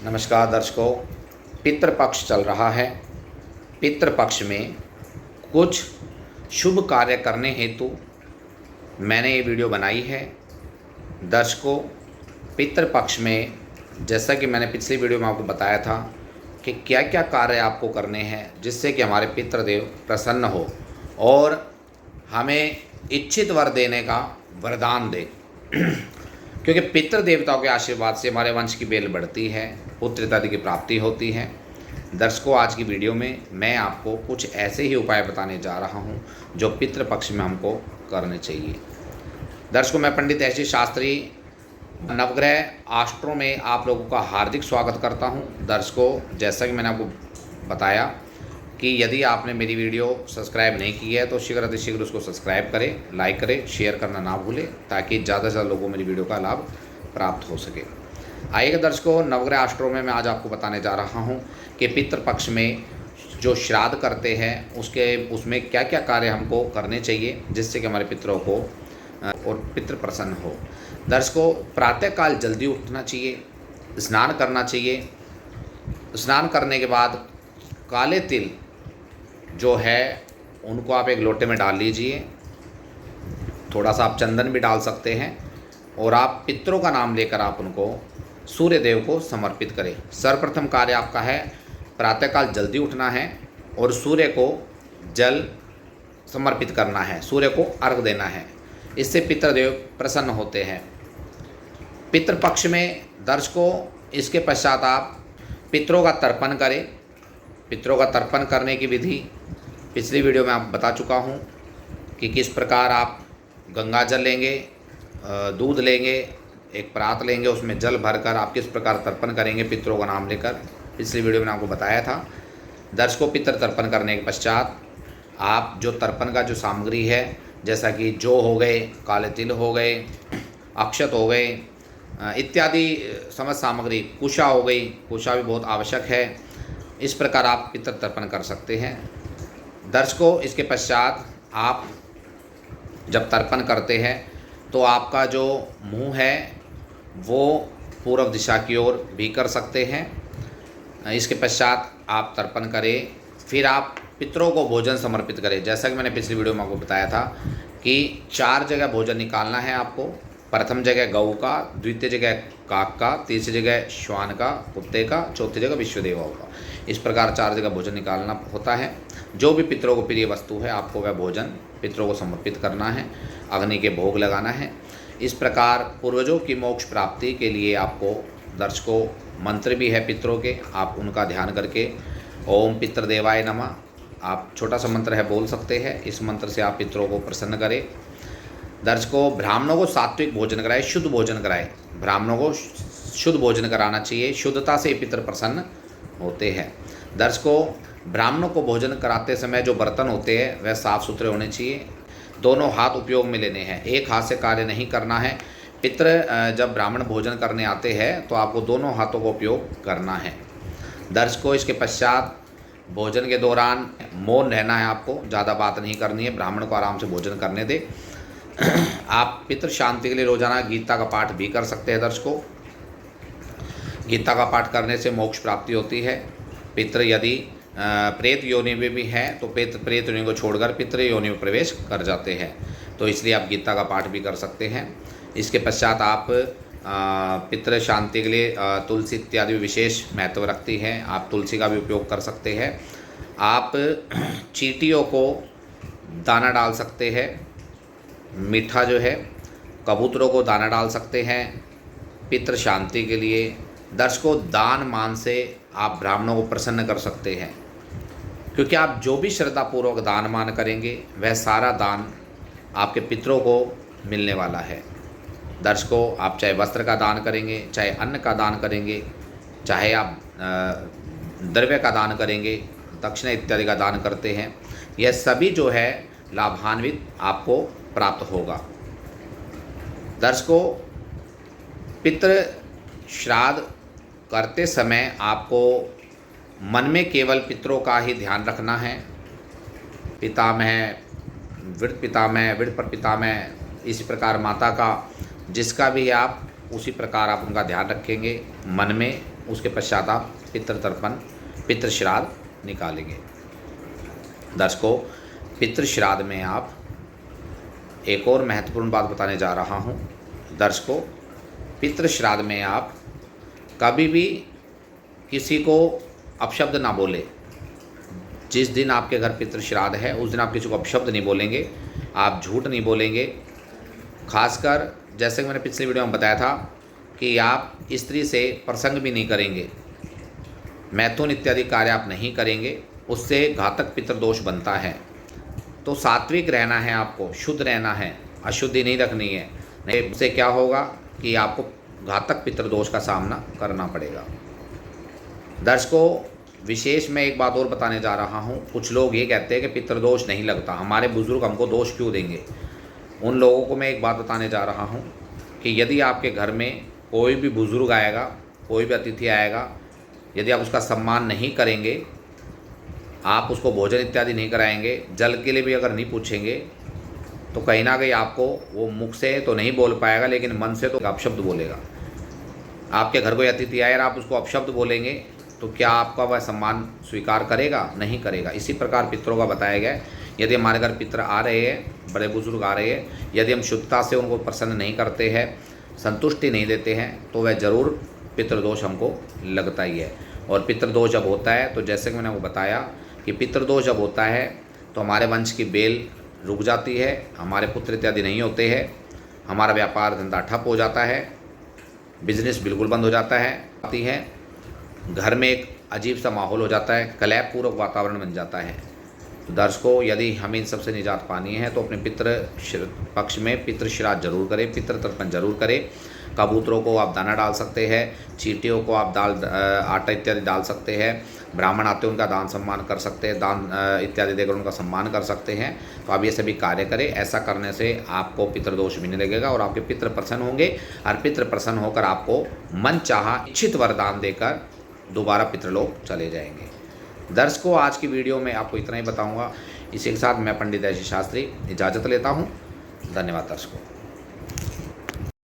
नमस्कार दर्शकों, पितृपक्ष चल रहा है। पितृपक्ष में कुछ शुभ कार्य करने हेतु मैंने ये वीडियो बनाई है। दर्शकों, पितृपक्ष में जैसा कि मैंने पिछली वीडियो में आपको बताया था कि क्या क्या कार्य आपको करने हैं जिससे कि हमारे पितृदेव प्रसन्न हो और हमें इच्छित वर देने का वरदान दे। क्योंकि पितृ देवताओं के आशीर्वाद से हमारे वंश की बेल बढ़ती है, पुत्र इत्यादि की प्राप्ति होती है। दर्शकों, आज की वीडियो में मैं आपको कुछ ऐसे ही उपाय बताने जा रहा हूं जो पितृपक्ष में हमको करने चाहिए। दर्शकों, मैं पंडित एस शास्त्री नवग्रह आस्ट्रो में आप लोगों का हार्दिक स्वागत करता हूं। दर्शकों, जैसा कि मैंने आपको बताया कि यदि आपने मेरी वीडियो सब्सक्राइब नहीं की है तो शीघ्र अतिशीघ्र उसको सब्सक्राइब करें, लाइक करें, शेयर करना ना भूलें ताकि ज़्यादा से ज़्यादा लोगों को मेरी वीडियो का लाभ प्राप्त हो सके। आइएगा दर्शकों, नवग्रह आस्ट्रो में मैं आज आपको बताने जा रहा हूं कि पितृपक्ष में जो श्राद्ध करते हैं उसमें क्या क्या कार्य हमको करने चाहिए जिससे कि हमारे पितरों को और पितृ प्रसन्न हो। दर्शकों, प्रातःकाल जल्दी उठना चाहिए, स्नान करना चाहिए। स्नान करने के बाद काले तिल जो है उनको आप एक लोटे में डाल लीजिए। थोड़ा सा आप चंदन भी डाल सकते हैं और आप पितरों का नाम लेकर आप उनको सूर्य देव को समर्पित करें। सर्वप्रथम कार्य आपका है प्रातःकाल जल्दी उठना है और सूर्य को जल समर्पित करना है, सूर्य को अर्घ देना है। इससे पितृदेव प्रसन्न होते हैं। पितृपक्ष में दर्शकों, इसके पश्चात आप पितरों का तर्पण करें। पितरों का तर्पण करने की विधि पिछली वीडियो में आप बता चुका हूँ कि किस प्रकार आप गंगा जल लेंगे, दूध लेंगे, एक परात लेंगे, उसमें जल भरकर आप किस प्रकार तर्पण करेंगे पितरों का नाम लेकर। पिछली वीडियो में आपको बताया था। दर्शकों, पितृ तर्पण करने के पश्चात आप जो तर्पण का जो सामग्री है, जैसा कि जौ हो गए, काले तिल हो गए, अक्षत हो गए इत्यादि समस्त सामग्री, कुशा हो गई, कुशा भी बहुत आवश्यक है। इस प्रकार आप पितृ तर्पण कर सकते हैं। दर्शकों, इसके पश्चात आप जब तर्पण करते हैं तो आपका जो मुंह है वो पूर्व दिशा की ओर भी कर सकते हैं। इसके पश्चात आप तर्पण करें, फिर आप पितरों को भोजन समर्पित करें। जैसा कि मैंने पिछली वीडियो में आपको बताया था कि 4 जगह भोजन निकालना है आपको। प्रथम जगह गऊ का, द्वितीय जगह काक का, तीसरी जगह श्वान का, कुत्ते का, चौथी जगह विश्वदेवाओं का। इस प्रकार 4 जगह भोजन निकालना होता है। जो भी पितरों को प्रिय वस्तु है आपको वह भोजन पितरों को समर्पित करना है, अग्नि के भोग लगाना है। इस प्रकार पूर्वजों की मोक्ष प्राप्ति के लिए आपको दर्शकों मंत्र भी है पितरों के, आप उनका ध्यान करके ओम पितृदेवाय नमः आप छोटा सा मंत्र है बोल सकते हैं। इस मंत्र से आप पितरों को प्रसन्न करें। दर्शकों, ब्राह्मणों को सात्विक भोजन कराएं, शुद्ध भोजन कराएं। ब्राह्मणों को शुद्ध भोजन कराना चाहिए, शुद्धता से पितर प्रसन्न होते हैं। दर्शकों, ब्राह्मणों को भोजन कराते समय जो बर्तन होते हैं वह साफ़ सुथरे होने चाहिए। दोनों हाथ उपयोग में लेने हैं, एक हाथ से कार्य नहीं करना है। पितर जब ब्राह्मण भोजन करने आते हैं तो आपको दोनों हाथों का उपयोग करना है। दर्शकों, इसके पश्चात भोजन के दौरान मौन रहना है, आपको ज़्यादा बात नहीं करनी है, ब्राह्मण को आराम से भोजन करने दें। आप पितृ शांति के लिए रोजाना गीता का पाठ भी कर सकते हैं। दर्शकों, गीता का पाठ करने से मोक्ष प्राप्ति होती है। पितृ यदि प्रेत योनि में भी हैं तो प्रेत योनि को छोड़कर पितृ योनि में प्रवेश कर जाते हैं, तो इसलिए आप गीता का पाठ भी कर सकते हैं। इसके पश्चात आप पितृ शांति के लिए तुलसी इत्यादि विशेष महत्व रखती हैं, आप तुलसी का भी उपयोग कर सकते हैं। आप चींटियों को दाना डाल सकते हैं, मीठा जो है, कबूतरों को दाना डाल सकते हैं पितृ शांति के लिए। दर्शकों, दान मान से आप ब्राह्मणों को प्रसन्न कर सकते हैं, क्योंकि आप जो भी श्रद्धापूर्वक दान मान करेंगे वह सारा दान आपके पितरों को मिलने वाला है। दर्शकों, आप चाहे वस्त्र का दान करेंगे, चाहे अन्न का दान करेंगे, चाहे आप द्रव्य का दान करेंगे, दक्षिणा इत्यादि का दान करते हैं, यह सभी जो है लाभान्वित आपको प्राप्त होगा। दर्शकों, पितृ श्राद्ध करते समय आपको मन में केवल पितरों का ही ध्यान रखना है। पितामह, वृद्ध पितामह, वृद्ध प्रपितामह, इसी प्रकार माता का जिसका भी आप उसी प्रकार आप उनका ध्यान रखेंगे मन में उसके पश्चात आप पितृतर्पण पितृ श्राद्ध निकालेंगे। दर्शकों, पितृ श्राद्ध में आप एक और महत्वपूर्ण बात बताने जा रहा हूँ। दर्शकों, पितृ श्राद्ध में आप कभी भी किसी को अपशब्द ना बोले। जिस दिन आपके घर पितृ श्राद्ध है उस दिन आप किसी को अपशब्द नहीं बोलेंगे, आप झूठ नहीं बोलेंगे। खासकर जैसे कि मैंने पिछली वीडियो में बताया था कि आप स्त्री से प्रसंग भी नहीं करेंगे, मैथुन इत्यादि कार्य आप नहीं करेंगे, उससे घातक पितृदोष बनता है। तो सात्विक रहना है, आपको शुद्ध रहना है, अशुद्धि नहीं रखनी है, नहीं उससे क्या होगा कि आपको घातक पितृदोष का सामना करना पड़ेगा। दर्शकों, विशेष मैं एक बात और बताने जा रहा हूँ। कुछ लोग ये कहते हैं कि पितृदोष नहीं लगता, हमारे बुजुर्ग हमको दोष क्यों देंगे। उन लोगों को मैं एक बात बताने जा रहा हूँ कि यदि आपके घर में कोई भी बुजुर्ग आएगा, कोई भी अतिथि आएगा, यदि आप उसका सम्मान नहीं करेंगे, आप उसको भोजन इत्यादि नहीं कराएंगे, जल के लिए भी अगर नहीं पूछेंगे, तो कहीं ना कहीं आपको वो मुख से तो नहीं बोल पाएगा लेकिन मन से तो अपशब्द बोलेगा। आपके घर कोई अतिथि आए और आप उसको अपशब्द बोलेंगे तो क्या आपका वह सम्मान स्वीकार करेगा? नहीं करेगा। इसी प्रकार पितरों का बताया गया है। यदि हमारे घर पितर आ रहे हैं, बड़े बुजुर्ग आ रहे हैं, यदि हम शुद्धता से उनको प्रसन्न नहीं करते हैं, संतुष्टि नहीं देते हैं, तो वह ज़रूर पितृदोष हमको लगता ही है। और पितृदोष जब होता है तो जैसे कि मैंने वो बताया कि पितृदोष जब होता है तो हमारे वंश की बेल रुक जाती है, हमारे पुत्र इत्यादि नहीं होते हैं, हमारा व्यापार धंधा ठप हो जाता है, बिजनेस बिल्कुल बंद हो जाता है, घर में एक अजीब सा माहौल हो जाता है, कलहपूर्वक वातावरण बन जाता है। तो दर्शकों, यदि हमें इन सबसे निजात पानी है तो अपने पितृ पक्ष में पितृ श्राद्ध जरूर करें, पितृ तर्पण जरूर करें। कबूतरों को आप दाना डाल सकते हैं, चींटियों को आप आटा इत्यादि डाल सकते हैं, ब्राह्मण आते हैं उनका दान सम्मान कर सकते हैं, दान इत्यादि देकर उनका सम्मान कर सकते हैं। तो आप ये सभी कार्य करें। ऐसा करने से आपको पितृदोष भी नहीं लगेगा और आपके पितृ प्रसन्न होंगे और पितृ प्रसन्न होकर आपको मन चाहा इच्छित वरदान देकर दोबारा पितृलोक चले जाएंगे। दर्शकों, आज की वीडियो में आपको इतना ही बताऊंगा। इसी के साथ मैं पंडित ऐशी शास्त्री इजाज़त लेता हूं। धन्यवाद दर्शकों।